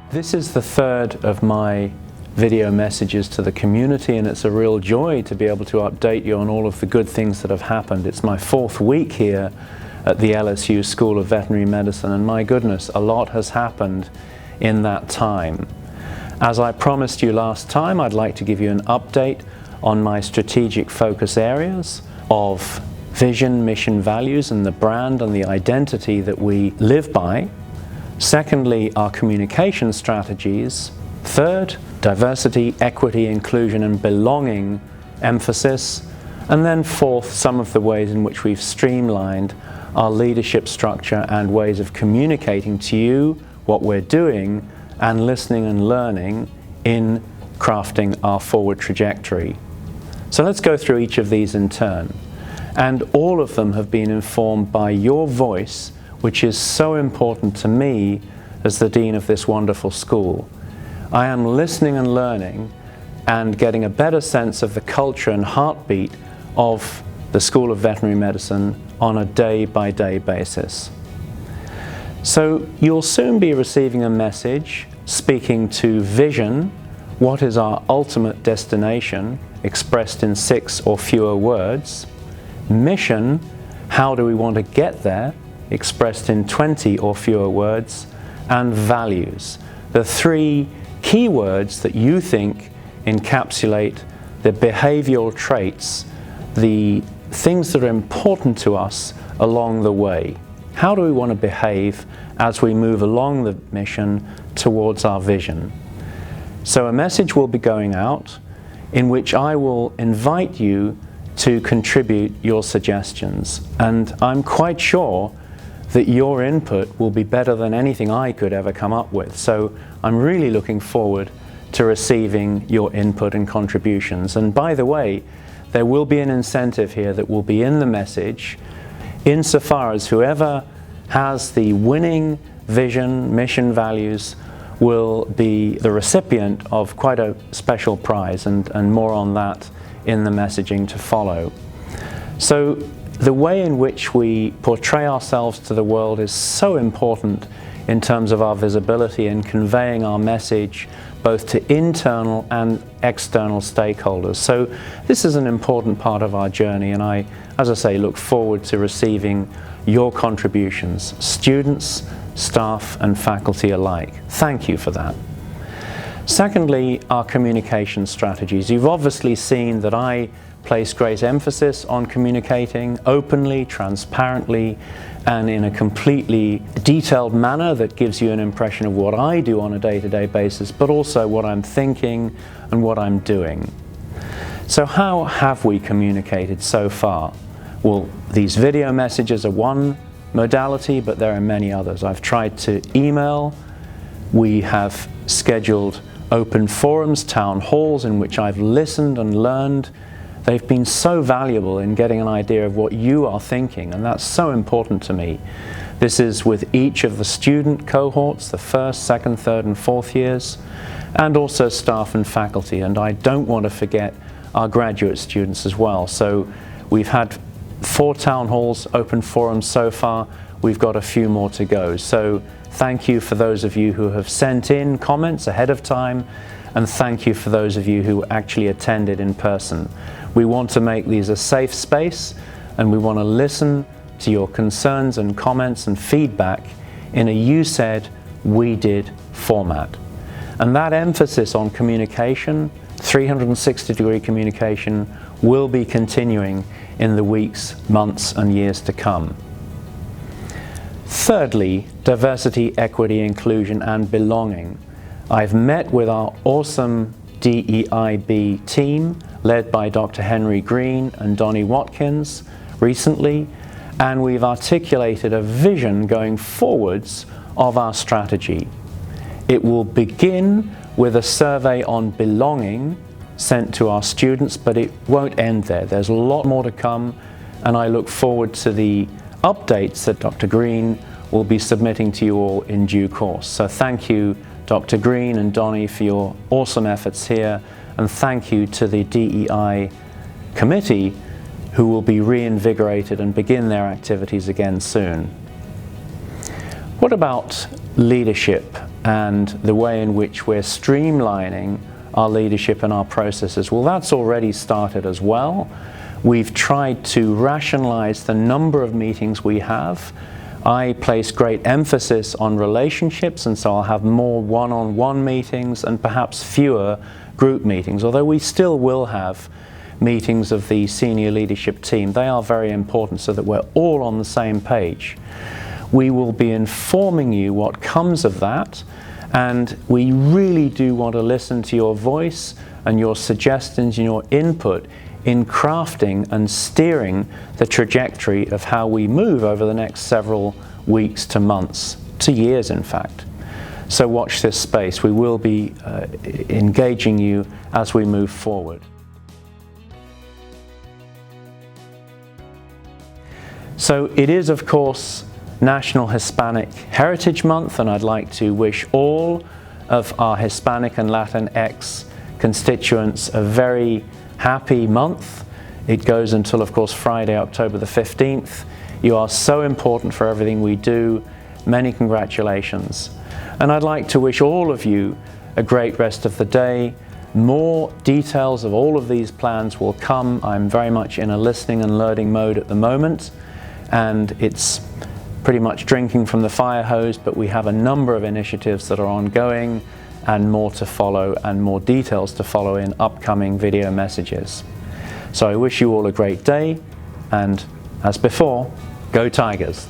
This is the third of my video messages to the community, and it's a real joy to be able to update you on all of the good things that have happened. It's my fourth week here at the LSU School of Veterinary Medicine, and my goodness, a lot has happened in that time. As I promised you last time, I'd like to give you an update on my strategic focus areas of vision, mission, values, and the brand and the identity that we live by. Secondly, our communication strategies. Third, diversity, equity, inclusion, and belonging emphasis. And then fourth, some of the ways in which we've streamlined our leadership structure and ways of communicating to you what we're doing and listening and learning in crafting our forward trajectory. So let's go through each of these in turn. And all of them have been informed by your voice, which is so important to me as the Dean of this wonderful school. I am listening and learning and getting a better sense of the culture and heartbeat of the School of Veterinary Medicine on a day-by-day basis. So you'll soon be receiving a message speaking to vision, what is our ultimate destination, expressed in 6 or fewer words, mission, how do we want to get there, expressed in 20 or fewer words, and values, the 3 key words that you think encapsulate the behavioral traits, the things that are important to us along the way. How do we want to behave as we move along the mission towards our vision? So a message will be going out in which I will invite you to contribute your suggestions, and I'm quite sure that your input will be better than anything I could ever come up with. So I'm really looking forward to receiving your input and contributions. And by the way, there will be an incentive here that will be in the message, insofar as whoever has the winning vision, mission, values will be the recipient of quite a special prize, and more on that in the messaging to follow. So the way in which we portray ourselves to the world is so important in terms of our visibility and conveying our message both to internal and external stakeholders. So this is an important part of our journey, and I, as I say, look forward to receiving your contributions, students, staff, and faculty alike. Thank you for that. Secondly, our communication strategies. You've obviously seen that I place great emphasis on communicating openly, transparently, and in a completely detailed manner that gives you an impression of what I do on a day-to-day basis, but also what I'm thinking and what I'm doing. So how have we communicated so far? Well, these video messages are one modality, but there are many others. I've tried to email. We have scheduled open forums, town halls, in which I've listened and learned. They've been so valuable in getting an idea of what you are thinking, and that's so important to me. This is with each of the student cohorts, the 1st, 2nd, 3rd, and 4th years, and also staff and faculty, and I don't want to forget our graduate students as well. So we've had 4 town halls, open forums so far. We've got a few more to go. So thank you for those of you who have sent in comments ahead of time, and thank you for those of you who actually attended in person. We want to make these a safe space, and we want to listen to your concerns and comments and feedback in a you said, we did format. And that emphasis on communication, 360-degree communication, will be continuing in the weeks, months, and years to come. Thirdly, diversity, equity, inclusion, and belonging. I've met with our awesome DEIB team, led by Dr. Henry Green and Donnie Watkins recently, and we've articulated a vision going forwards of our strategy. It will begin with a survey on belonging sent to our students, but it won't end there. There's a lot more to come, and I look forward to the updates that Dr. Green will be submitting to you all in due course. So thank you, Dr. Green and Donnie, for your awesome efforts here, and thank you to the DEI committee, who will be reinvigorated and begin their activities again soon. What about leadership and the way in which we're streamlining our leadership and our processes. Well, that's already started as well. We've tried to rationalize the number of meetings we have. I place great emphasis on relationships, and so I'll have more one-on-one meetings and perhaps fewer group meetings, although we still will have meetings of the senior leadership team. They are very important so that we're all on the same page. We will be informing you what comes of that, and we really do want to listen to your voice and your suggestions and your input in crafting and steering the trajectory of how we move over the next several weeks to months, to years in fact. So watch this space. We will be engaging you as we move forward. So it is, of course, National Hispanic Heritage Month, and I'd like to wish all of our Hispanic and Latinx constituents a very happy month. It goes until, of course, Friday, October the 15th. You are so important for everything we do. Many congratulations. And I'd like to wish all of you a great rest of the day. More details of all of these plans will come. I'm very much in a listening and learning mode at the moment, and it's pretty much drinking from the fire hose, but we have a number of initiatives that are ongoing and more to follow and more details to follow in upcoming video messages. So I wish you all a great day, and as before, go Tigers!